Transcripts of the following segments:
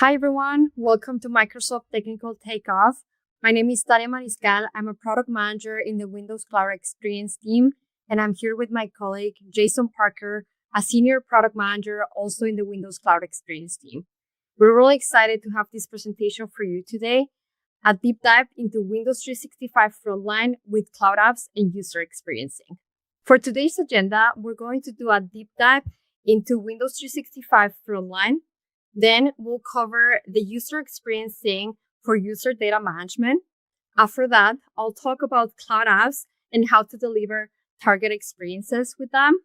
Hi, everyone. Welcome to Microsoft Technical Takeoff. My name is Tania Mariscal. I'm a product manager in the Windows Cloud Experience team, and I'm here with my colleague, Jason Parker, a senior product manager also in the Windows Cloud Experience team. We're really excited to have this presentation for you today, a deep dive into Windows 365 Frontline with Cloud Apps and User Experiencing. For today's agenda, we're going to do a deep dive into Windows 365 Frontline. Then we'll cover the user experience sync for user data management. After that, I'll talk about cloud apps and how to deliver target experiences with them.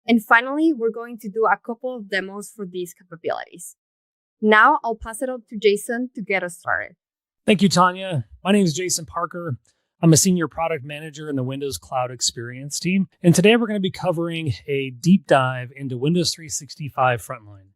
And finally, we're going to do a couple of demos for these capabilities. Now I'll pass it on to Jason to get us started. Thank you, Tanya. My name is Jason Parker. I'm a senior product manager in the Windows Cloud Experience team. And today we're going to be covering a deep dive into Windows 365 Frontline.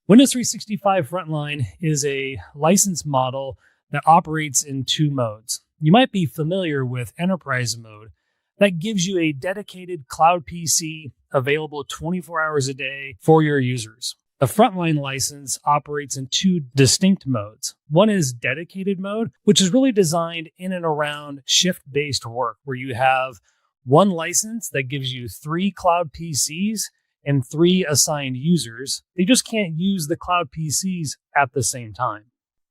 Windows 365 Frontline is a license model that operates in two modes. You might be familiar with Enterprise mode. That gives you a dedicated cloud PC available 24 hours a day for your users. The Frontline license operates in two distinct modes. One is dedicated mode, which is really designed in and around shift-based work, where you have one license that gives you 3 cloud PCs and 3 assigned users. They just can't use the cloud PCs at the same time.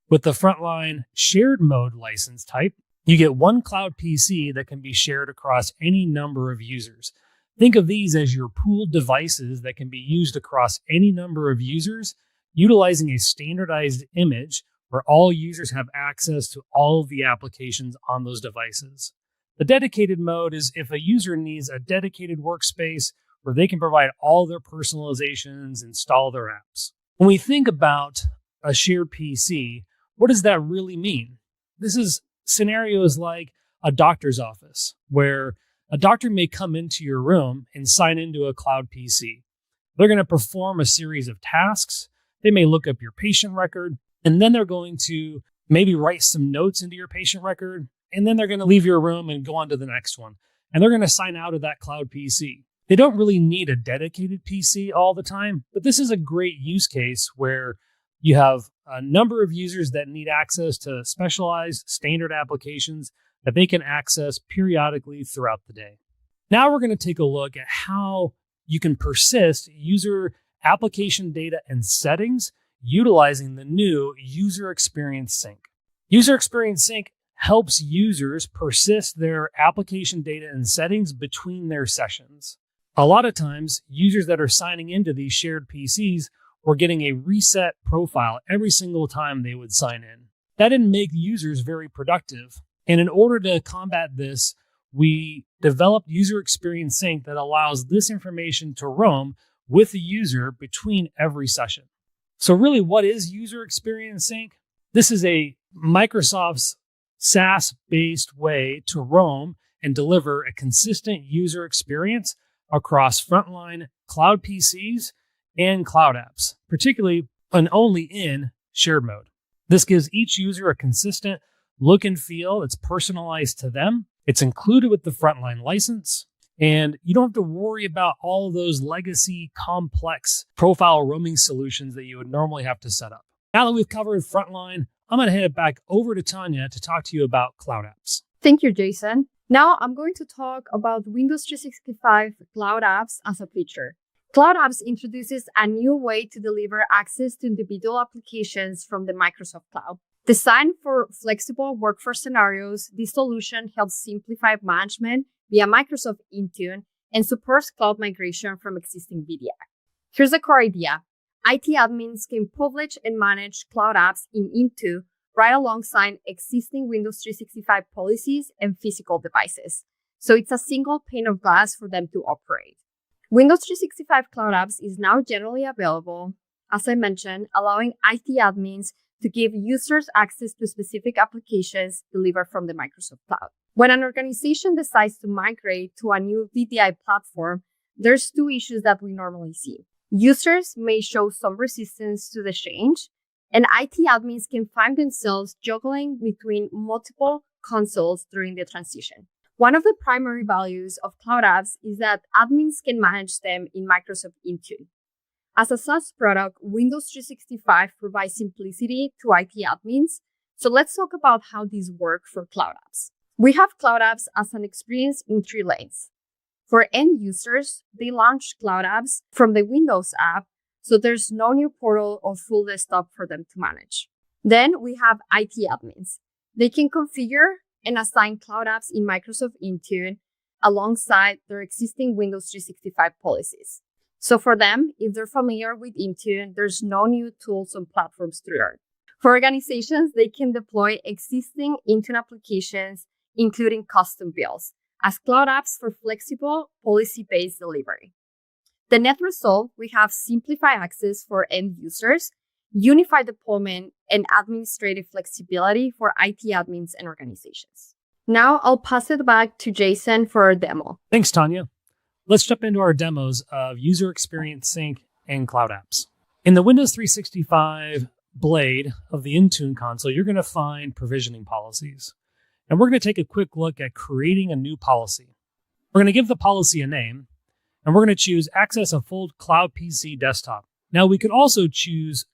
With the Frontline shared mode license type, you get one cloud PC that can be shared across any number of users. Think of these as your pooled devices that can be used across any number of users, utilizing a standardized image where all users have access to all of the applications on those devices. The dedicated mode is if a user needs a dedicated workspace where they can provide all their personalizations, install their apps. When we think about a shared PC, what does that really mean? This is scenarios like a doctor's office, where a doctor may come into your room and sign into a cloud PC. They're going to perform a series of tasks. They may look up your patient record, and then they're going to maybe write some notes into your patient record, and then they're going to leave your room and go on to the next one. And they're going to sign out of that cloud PC. They don't really need a dedicated PC all the time, but this is a great use case where you have a number of users that need access to specialized standard applications that they can access periodically throughout the day. Now we're going to take a look at how you can persist user application data and settings utilizing the new User Experience Sync. User Experience Sync helps users persist their application data and settings between their sessions. A lot of times, users that are signing into these shared PCs were getting a reset profile every single time they would sign in. That didn't make users very productive. And in order to combat this, we developed User Experience Sync that allows this information to roam with the user between every session. So really, what is User Experience Sync? This is a Microsoft's SaaS-based way to roam and deliver a consistent user experience across Frontline cloud PCs and cloud apps, particularly and only in shared mode. This gives each user a consistent look and feel that's personalized to them. It's included with the Frontline license, and you don't have to worry about all of those legacy complex profile roaming solutions that you would normally have to set up. Now that we've covered Frontline, I'm going to hand it back over to Tanya to talk to you about cloud apps. Thank you, Jason. Now I'm going to talk about Windows 365 Cloud Apps as a feature. Cloud Apps introduces a new way to deliver access to individual applications from the Microsoft Cloud. Designed for flexible workforce scenarios, this solution helps simplify management via Microsoft Intune and supports cloud migration from existing VDI. Here's the core idea. IT admins can publish and manage cloud apps in Intune right alongside existing Windows 365 policies and physical devices. So it's a single pane of glass for them to operate. Windows 365 Cloud Apps is now generally available, as I mentioned, allowing IT admins to give users access to specific applications delivered from the Microsoft Cloud. When an organization decides to migrate to a new VDI platform, there's 2 issues that we normally see. Users may show some resistance to the change, and IT admins can find themselves juggling between multiple consoles during the transition. One of the primary values of Cloud Apps is that admins can manage them in Microsoft Intune. As a SaaS product, Windows 365 provides simplicity to IT admins. So let's talk about how these work for cloud apps. We have cloud apps as an experience in 3 lanes. For end users, they launch cloud apps from the Windows app, so there's no new portal or full desktop for them to manage. Then we have IT admins. They can configure and assign cloud apps in Microsoft Intune alongside their existing Windows 365 policies. So for them, if they're familiar with Intune, there's no new tools and platforms to learn. For organizations, they can deploy existing Intune applications, including custom builds, as cloud apps for flexible, policy-based delivery. The net result, we have simplified access for end users, unified deployment, and administrative flexibility for IT admins and organizations. Now I'll pass it back to Jason for our demo. Thanks, Tanya. Let's jump into our demos of User Experience Sync and Cloud Apps. In the Windows 365 blade of the Intune console, you're going to find provisioning policies. And we're going to take a quick look at creating a new policy. We're going to give the policy a name, and we're going to choose Access a Full Cloud PC Desktop. Now, we could also choose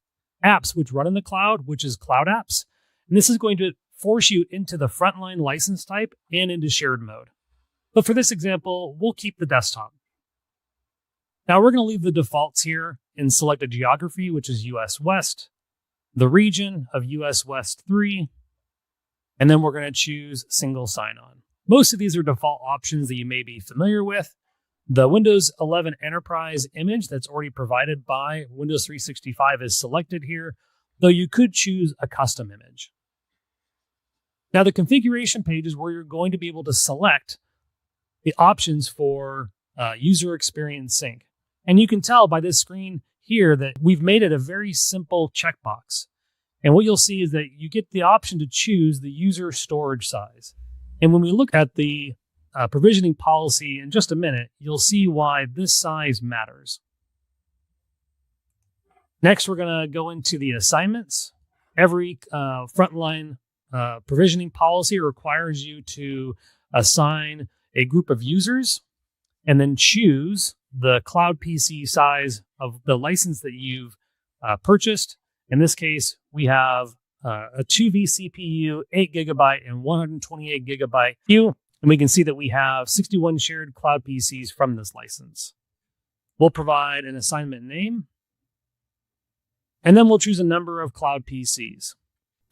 apps which run in the cloud, which is Cloud Apps. And this is going to force you into the Frontline license type and into shared mode. But for this example, we'll keep the desktop. Now, we're going to leave the defaults here and select a geography, which is US West, the region of US West 3, and then we're going to choose single sign-on. Most of these are default options that you may be familiar with. The Windows 11 Enterprise image that's already provided by Windows 365 is selected here, though you could choose a custom image. Now, the configuration page is where you're going to be able to select the options for User Experience Sync. And you can tell by this screen here that we've made it a very simple checkbox. And what you'll see is that you get the option to choose the user storage size. And when we look at the provisioning policy in just a minute, you'll see why this size matters. Next, we're going to go into the assignments. Every frontline provisioning policy requires you to assign a group of users and then choose the cloud PC size of the license that you've purchased. In this case, we have a 2 vCPU, 8 gigabyte, and 128 gigabyte queue. And we can see that we have 61 shared cloud PCs from this license. We'll provide an assignment name, and then we'll choose a number of cloud PCs.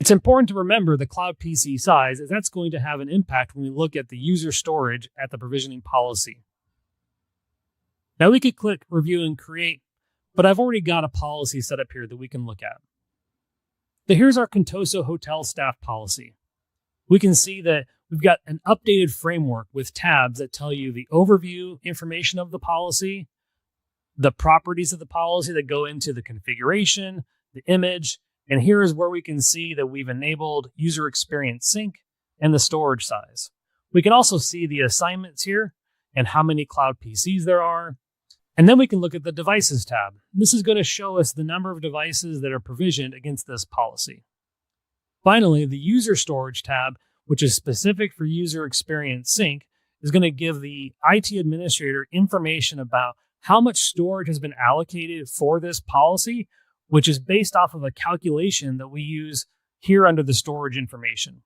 It's important to remember the cloud PC size, as that's going to have an impact when we look at the user storage at the provisioning policy. Now we could click Review and Create, but I've already got a policy set up here that we can look at. So here's our Contoso Hotel Staff policy. We can see that we've got an updated framework with tabs that tell you the overview information of the policy, the properties of the policy that go into the configuration, the image, and here is where we can see that we've enabled User Experience Sync and the storage size. We can also see the assignments here and how many cloud PCs there are. And then we can look at the Devices tab. This is going to show us the number of devices that are provisioned against this policy. Finally, the User Storage tab, which is specific for User Experience Sync, is going to give the IT administrator information about how much storage has been allocated for this policy, which is based off of a calculation that we use here under the storage information.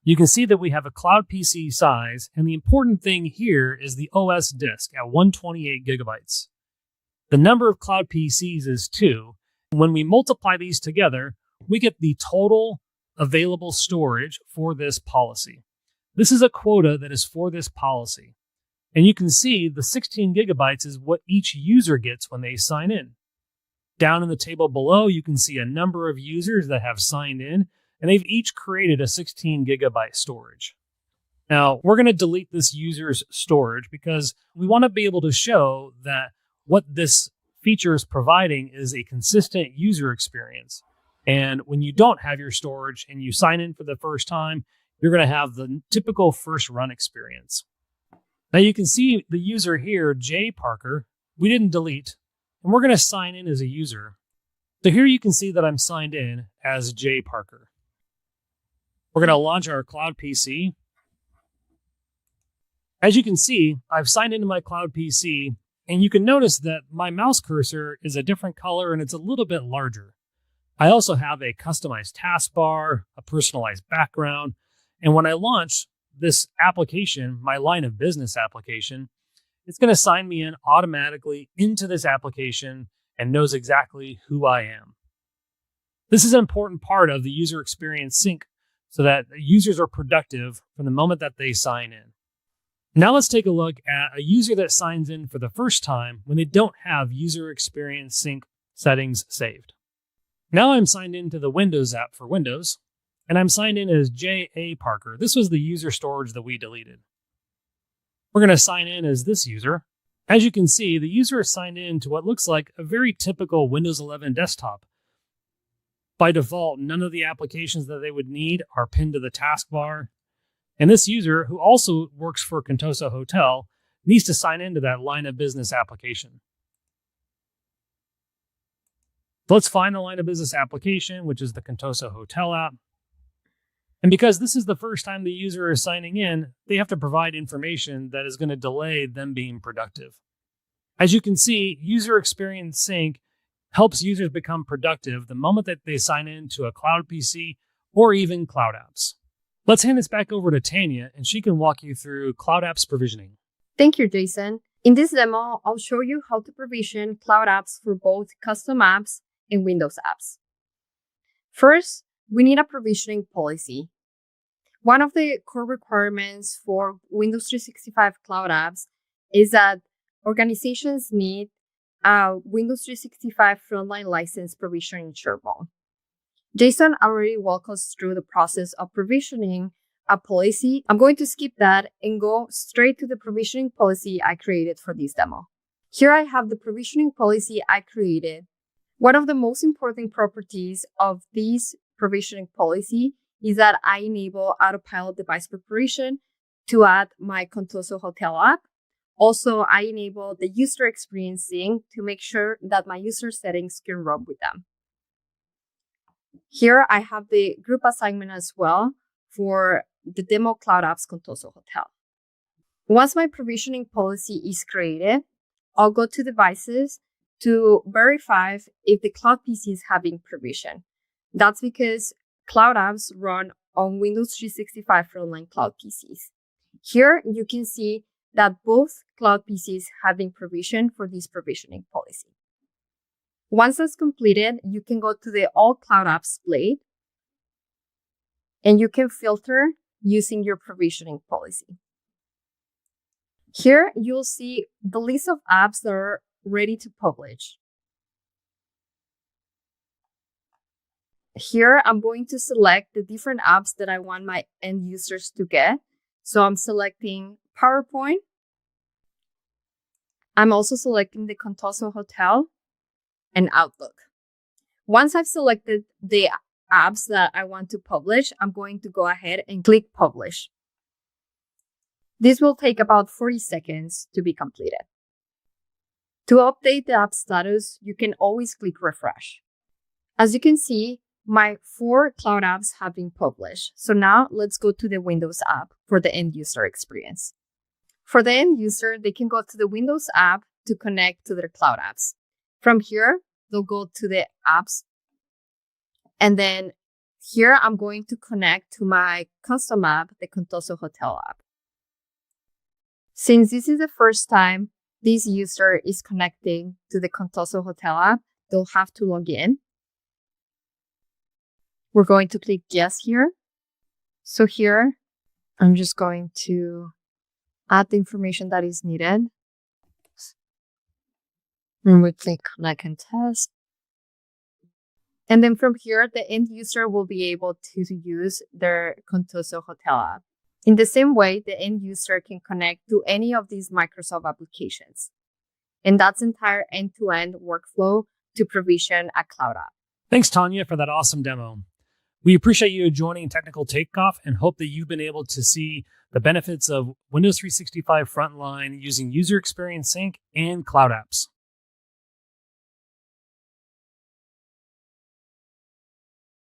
You can see that we have a cloud PC size, and the important thing here is the OS disk at 128 gigabytes. The number of cloud PCs is 2. When we multiply these together, we get the total available storage for this policy. This is a quota that is for this policy. And you can see the 16 gigabytes is what each user gets when they sign in. Down in the table below, you can see a number of users that have signed in, and they've each created a 16 gigabyte storage. Now, we're going to delete this user's storage because we want to be able to show that what this feature is providing is a consistent user experience. And when you don't have your storage and you sign in for the first time, you're going to have the typical first run experience. Now you can see the user here, Jay Parker, we didn't delete, and we're going to sign in as a user. So here you can see that I'm signed in as Jay Parker. We're going to launch our cloud PC. As you can see, I've signed into my cloud PC And you can notice that my mouse cursor is a different color and it's a little bit larger. I also have a customized taskbar, a personalized background, and when I launch this application, my line of business application, it's going to sign me in automatically into this application and knows exactly who I am. This is an important part of the user experience sync so that users are productive from the moment that they sign in. Now let's take a look at a user that signs in for the first time when they don't have user experience sync settings saved. Now I'm signed into the Windows app for Windows, and I'm signed in as J.A. Parker. This was the user storage that we deleted. We're going to sign in as this user. As you can see, the user is signed in to what looks like a very typical Windows 11 desktop. By default, none of the applications that they would need are pinned to the taskbar. And this user, who also works for Contoso Hotel, needs to sign into that line of business application. So let's find the line of business application, which is the Contoso Hotel app. And because this is the first time the user is signing in, they have to provide information that is going to delay them being productive. As you can see, user experience sync helps users become productive the moment that they sign in to a cloud PC or even cloud apps. Let's hand this back over to Tanya, and she can walk you through cloud apps provisioning. Thank you, Jason. In this demo, I'll show you how to provision cloud apps for both custom apps and Windows apps. First, we need a provisioning policy. One of the core requirements for Windows 365 cloud apps is that organizations need a Windows 365 Frontline license provisioning SharePoint. Jason already walked us through the process of provisioning a policy. I'm going to skip that and go straight to the provisioning policy I created for this demo. Here I have the provisioning policy I created. One of the most important properties of this provisioning policy is that I enable autopilot device preparation to add my Contoso Hotel app. Also, I enable the user experience sync to make sure that my user settings can run with them. Here I have the group assignment as well for the demo Cloud Apps Contoso Hotel. Once my provisioning policy is created, I'll go to devices to verify if the cloud PC is having provision. That's because cloud apps run on Windows 365 Frontline Cloud PCs. Here you can see that both cloud PCs having provision for this provisioning policy. Once that's completed, you can go to the All Cloud Apps blade, and you can filter using your provisioning policy. Here, you'll see the list of apps that are ready to publish. Here, I'm going to select the different apps that I want my end users to get. So I'm selecting PowerPoint. I'm also selecting the Contoso Hotel and Outlook. Once I've selected the apps that I want to publish, I'm going to go ahead and click Publish. This will take about 40 seconds to be completed. To update the app status, you can always click Refresh. As you can see, my 4 cloud apps have been published. So now let's go to the Windows app for the end user experience. For the end user, they can go to the Windows app to connect to their cloud apps. From here, they'll go to the apps. And then here, I'm going to connect to my custom app, the Contoso Hotel app. Since this is the first time this user is connecting to the Contoso Hotel app, they'll have to log in. We're going to click Yes here. So here, I'm just going to add the information that is needed. And we click Connect and Test. And then from here, the end user will be able to use their Contoso Hotel app. In the same way, the end user can connect to any of these Microsoft applications. And that's entire end-to-end workflow to provision a cloud app. Thanks, Tanya, for that awesome demo. We appreciate you joining Technical Takeoff and hope that you've been able to see the benefits of Windows 365 Frontline using user experience sync and cloud apps.